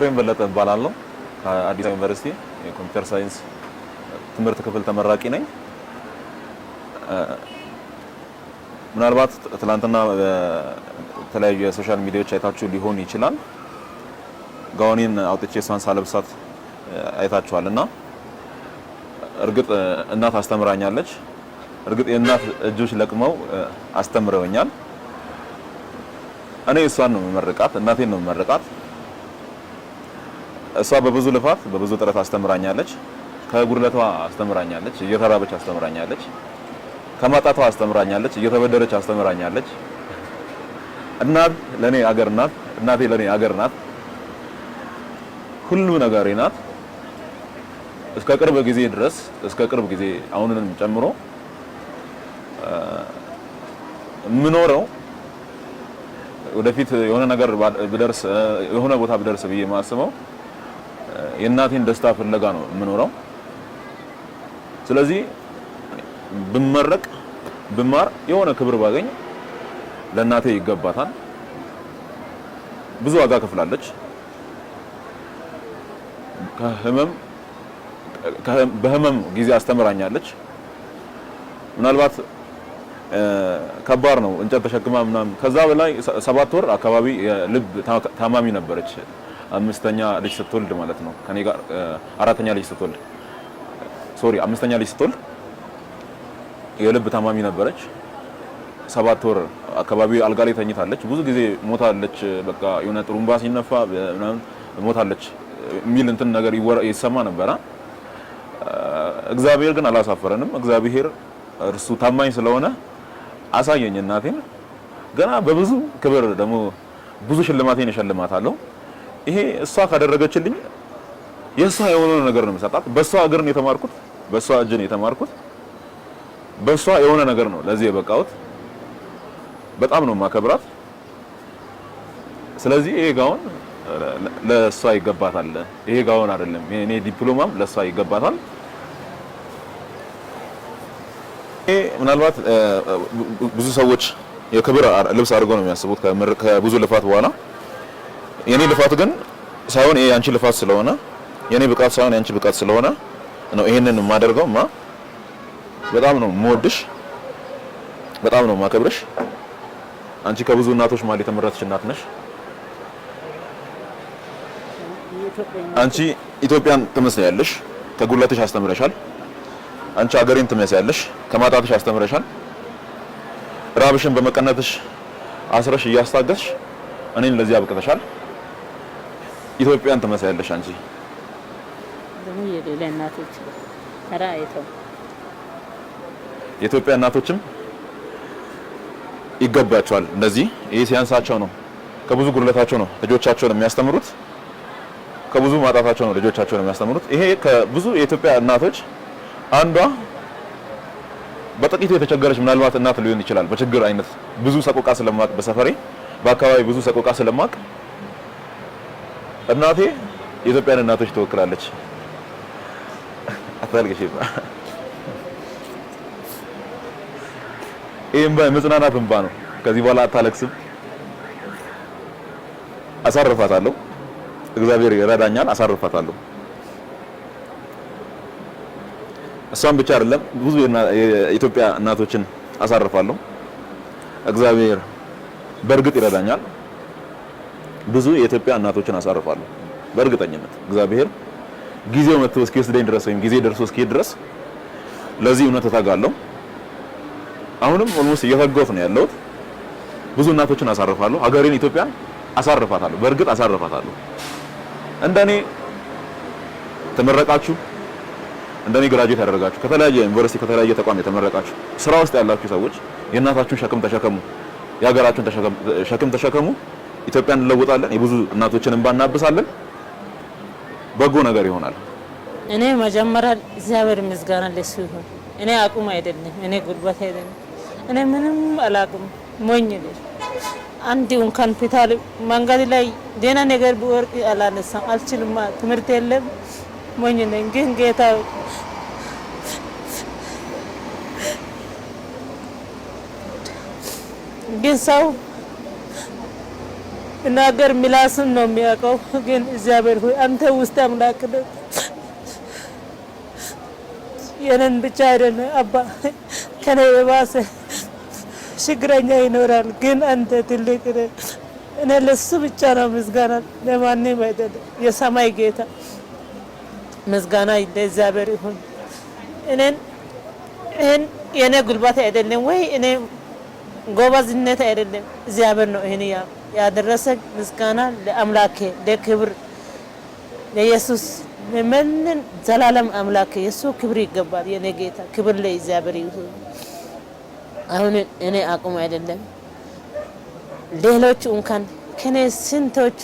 ኤፍሬም በለጠ እባላለሁ ከአዲስ አበባ ዩኒቨርሲቲ የኮምፒውተር ሳይንስ ትምህርት ክፍል ተመራቂ ነኝ። ምናልባት ትላንትና በተለያዩ የሶሻል ሚዲያዎች አይታችሁ ሊሆን ይችላል። ጋውኔን አውጥቼ እሷን ሳለብሳት አይታችኋልና እርግጥ እናት አስተምራኛለች። እርግጥ የእናት እጆች ለቅመው አስተምረውኛል። እኔ እሷን ነው መመረቃት፣ እናቴን ነው መመረቃት። እሷ በብዙ ልፋት በብዙ ጥረት አስተምራኛለች። ከጉድለቷ አስተምራኛለች፣ እየተራበች አስተምራኛለች። ከማጣቷ አስተምራኛለች፣ እየተበደረች አስተምራኛለች። እናት ለኔ አገር ናት፣ እናቴ ለኔ አገር ናት፣ ሁሉ ነገሬ ናት። እስከ ቅርብ ጊዜ አሁንንም ጨምሮ ምኖረው ወደፊት የሆነ ነገር ብደርስ የሆነ ቦታ ብደርስ ብዬ ማስበው የእናቴን ደስታ ፍለጋ ነው የምኖረው። ስለዚህ ብማር የሆነ ክብር ባገኝ ለእናቴ ይገባታል። ብዙ ዋጋ ከፍላለች። በህመም ጊዜ አስተምራኛለች። ምናልባት ከባድ ነው እንጨት ተሸክማ ምናምን። ከዛ በላይ 7 ወር አካባቢ የልብ ታማሚ ነበረች። አምስተኛ ልጅ ስትወልድ ማለት ነው ከኔ ጋር አምስተኛ ልጅ ስትወልድ የልብ ታማሚ ነበረች። 7 ወር አካባቢ አልጋ ላይ ተኝታለች። ብዙ ጊዜ ሞታለች፣ በቃ የሆነ ጥሩምባ ሲነፋ ምናምን ሞታለች የሚል እንትን ነገር ይሰማ ነበረ። እግዚአብሔር ግን አላሳፈረንም። እግዚአብሔር እርሱ ታማኝ ስለሆነ አሳየኝ እናቴን። ገና በብዙ ክብር ደግሞ ብዙ ሽልማቴን እሸልማታለሁ። ይሄ እሷ ካደረገችልኝ የእሷ የሆነ ነገር ነው የምሰጣት። በእሷ እግር ነው የተማርኩት፣ በእሷ እጅ ነው የተማርኩት፣ በእሷ የሆነ ነገር ነው ለዚህ የበቃሁት። በጣም ነው ማከብራት። ስለዚህ ይሄ ጋውን ለእሷ ይገባታል። ይሄ ጋውን አይደለም እኔ ዲፕሎማም ለእሷ ይገባታል። ምናልባት ብዙ ሰዎች የክብር ልብስ አድርገው ነው የሚያስቡት ከብዙ ልፋት በኋላ። የኔ ልፋት ግን ሳይሆን ይሄ ያንቺ ልፋት ስለሆነ፣ የኔ ብቃት ሳይሆን ያንቺ ብቃት ስለሆነ ነው ይሄንን የማደርገውማ። በጣም ነው የምወድሽ፣ በጣም ነው የማከብርሽ። አንቺ ከብዙ እናቶች ማለት የተመረጥሽ እናት ነሽ። አንቺ ኢትዮጵያን ትመስያለሽ፣ ከጉልበትሽ አስተምረሻል። አንቺ ሀገሬን ትመስያለሽ፣ ከማጣትሽ አስተምረሻል። ራብሽን በመቀነትሽ አስረሽ እያስታገስሽ እኔን ለዚህ አብቅተሻል። ኢትዮጵያን ትመስያለሽ አንቺ። ደግሞ የሌላ እናቶች ተራይተው የኢትዮጵያ እናቶችም ይገባቸዋል። እንደዚህ ይሄ ሲያንሳቸው ነው፣ ከብዙ ጉድለታቸው ነው ልጆቻቸውን የሚያስተምሩት፣ ከብዙ ማጣታቸው ነው ልጆቻቸውን የሚያስተምሩት። ይሄ ከብዙ የኢትዮጵያ እናቶች አንዷ በጥቂቱ የተቸገረች ምናልባት እናት ሊሆን ይችላል። በችግር አይነት ብዙ ሰቆቃ ስለማቅ በሰፈሬ በአካባቢ ብዙ ሰቆቃ ስለማቅ እናቴ የኢትዮጵያን እናቶች ትወክላለች። አታልቅሽ። ይሄም በመጽናናት እንባ ነው። ከዚህ በኋላ አታለቅስም። አሳርፋታለሁ። እግዚአብሔር ይረዳኛል። አሳርፋታለሁ። እሷን ብቻ አይደለም ብዙ የኢትዮጵያ እናቶችን አሳርፋለሁ። እግዚአብሔር በእርግጥ ይረዳኛል። ብዙ የኢትዮጵያ እናቶችን አሳርፋለሁ በእርግጠኝነት። እግዚአብሔር ጊዜው መጥቶ እስኪወስደኝ ድረስ ወይም ጊዜ ደርሶ እስኪሄድ ድረስ ለዚህ እውነት እተጋለሁ። አሁንም ኦልሞስት እየተጋሁት ነው ያለሁት። ብዙ እናቶችን አሳርፋለሁ። ሀገሬን ኢትዮጵያን አሳርፋታለሁ። በእርግጥ አሳርፋታለሁ። እንደኔ ተመረቃችሁ፣ እንደኔ ግራጁዌት ያደረጋችሁ፣ ከተለያየ ዩኒቨርሲቲ ከተለያየ ተቋም የተመረቃችሁ ስራ ውስጥ ያላችሁ ሰዎች የእናታችሁን ሸክም ተሸከሙ፣ የሀገራችሁን ሸክም ተሸከሙ። ኢትዮጵያን እንለውጣለን። የብዙ እናቶችን እንባ እናብሳለን። በጎ ነገር ይሆናል። እኔ መጀመሪያ እግዚአብሔር ምስጋና ለሱ ይሁን። እኔ አቁም አይደለም፣ እኔ ጉልበት አይደለም፣ እኔ ምንም አላቁም። ሞኝ ነኝ። አንድ እንኳን ሆስፒታል መንገድ ላይ ደህና ነገር ቢወርቅ አላነሳም፣ አልችልም። ትምህርት የለም፣ ሞኝ ነኝ። ግን ጌታ ግን ሰው ብናገር ምላስን ነው የሚያውቀው። ግን እግዚአብሔር ሆይ አንተ ውስጥ አምላክ ነህ። የነን ብቻ አይደለም አባ ከኔ የባሰ ችግረኛ ይኖራል። ግን አንተ ትልቅ ነህ። እኔ ለሱ ብቻ ነው ምስጋና፣ ለማንም አይደለም። የሰማይ ጌታ ምስጋና ለእግዚአብሔር ይሁን። እኔን የኔ ጉልበት አይደለም ወይ እኔ ጎበዝነት አይደለም፣ እግዚአብሔር ነው ይሄን ያደረሰ። ምስጋና ለአምላኬ ለክብር ለኢየሱስ ለምን ዘላለም አምላኬ የሱ ክብር ይገባል። የኔ ጌታ ክብር ለእግዚአብሔር ይሁን። አሁን እኔ አቁም አይደለም ሌሎች እንኳን ከኔ ስንቶች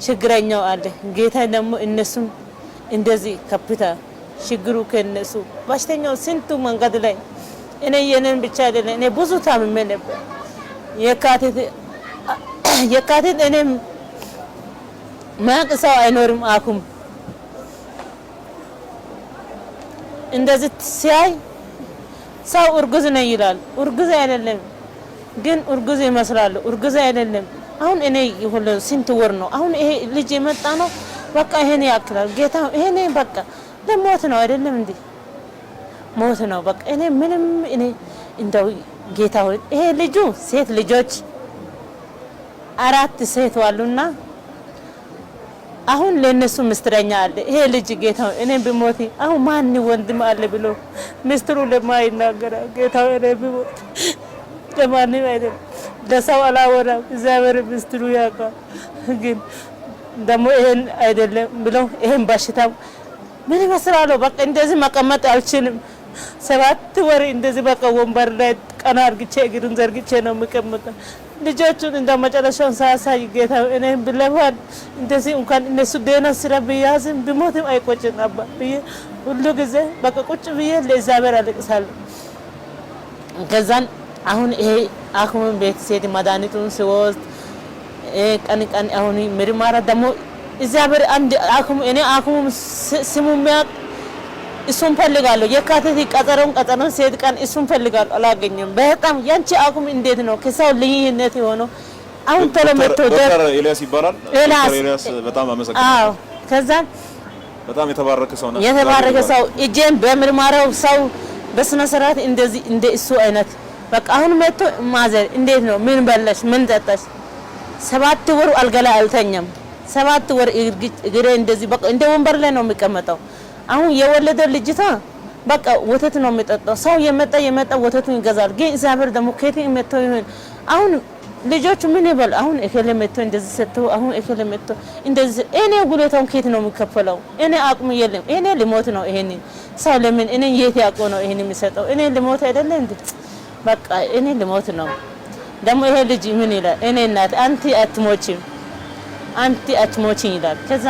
ችግረኛው አለ። ጌታ ደግሞ እነሱም እንደዚህ ከፍታ ችግሩ ከነሱ በሽተኛው ስንቱ መንገድ ላይ እኔ የኔን ብቻ አይደለም እኔ ብዙ ታምሜ ነበር። የካቲት እኔም ማቅ ሰው አይኖርም አኩም እንደዚህ ሲያይ ሰው እርጉዝ ነው ይላል። እርጉዝ አይደለም ግን እርጉዝ ይመስላል። እርጉዝ አይደለም። አሁን እኔ ይሁን ስንት ወር ነው አሁን ይሄ ልጅ የመጣ ነው። በቃ ይሄን ያክላል ጌታ ይሄን በቃ ለሞት ነው አይደለም እንዴ? ሞት ነው በቃ እኔ ምንም እኔ እንደው ጌታ ሆይ ይሄ ልጁ ሴት ልጆች 4 ሴት ዋሉና አሁን ለነሱ ምስትረኛ አለ። ይሄ ልጅ ጌታ እኔ ብሞት አሁን ማን ወንድም አለ ብሎ ምስትሩ ለማይናገር ጌታ እኔ ብሞት ለማንም አይደለም ለሰው አላወራም። እግዚአብሔር ምስትሩ ያውቃል። ግን ደግሞ ይሄን አይደለም ብሎ ይሄን በሽታው ምን ይመስላል? በቃ እንደዚህ መቀመጥ አልችልም። 7 ወር እንደዚህ በቃ ወንበር ላይ ቀና አርግቼ እግሩን ዘርግቼ ነው የምቀመጠው። ልጆቹን እንደ መጨረሻውን ሳያሳይ ጌታ እኔ ብለዋል እንደዚህ እንኳን እነሱ ደህና ስራ ቢያዝም ቢሞትም አይቆጭም አባ ብዬ ሁሉ ጊዜ በቃ ቁጭ ብዬ ለእግዚአብሔር አለቅሳለሁ። ከዛን አሁን ይሄ አክሙን ቤት ሴት መድኃኒቱን ሲወስድ ቀን ቀን አሁን ምርመራ ደግሞ እግዚአብሔር አንድ አክሙ እኔ አክሙ ስሙም እሱን ፈልጋለሁ። የካቲት ቀጠሮን ሴት ቀን እሱን ፈልጋለሁ አላገኘም። በጣም ያንቺ አክሙ እንዴት ነው ከሰው ልዩነት የሆነው? አሁን ቶሎ መጥቶ ዶክተር ኤልያስ ይባላል። ዶክተር ኤልያስ በጣም አመሰግናለሁ። አዎ ከዛ በጣም የተባረከ ሰው ነው። የተባረከ ሰው እጄን በምርመራው ሰው በስነ ስርዓት እንደዚህ እንደ እሱ አይነት በቃ አሁን መጥቶ ማዘር እንዴት ነው ምን በላሽ ምን ጠጣሽ? 7 ወር አልጋ ላይ አልተኛም። 7 ወር እግሬ እንደዚህ በቃ እንደ ወንበር ላይ ነው የሚቀመጠው። አሁን የወለደ ልጅታ በቃ ወተት ነው የሚጠጣው። ሰው የመጣ ወተቱን ይገዛል። ግን እግዚአብሔር ደግሞ ከየት መጥቶ ይሆን አሁን ልጆቹ ምን ይበል? አሁን እከለ መጥቶ እንደዚህ ሰጥቶ አሁን እከለ መጥቶ እንደዚህ እኔ ጉልበታውን ከየት ነው የሚከፈለው? እኔ አቅሙ የለም። እኔ ልሞት ነው። ይሄን ሰው ለምን እኔ የት ያውቀው ነው ይሄን የሚሰጠው? እኔ ልሞት አይደለ እንዴ? በቃ እኔ ልሞት ነው። ደግሞ ይሄ ልጅ ምን ይላል? እኔ እናት አንቲ አትሞቺም ይላል። ከዛ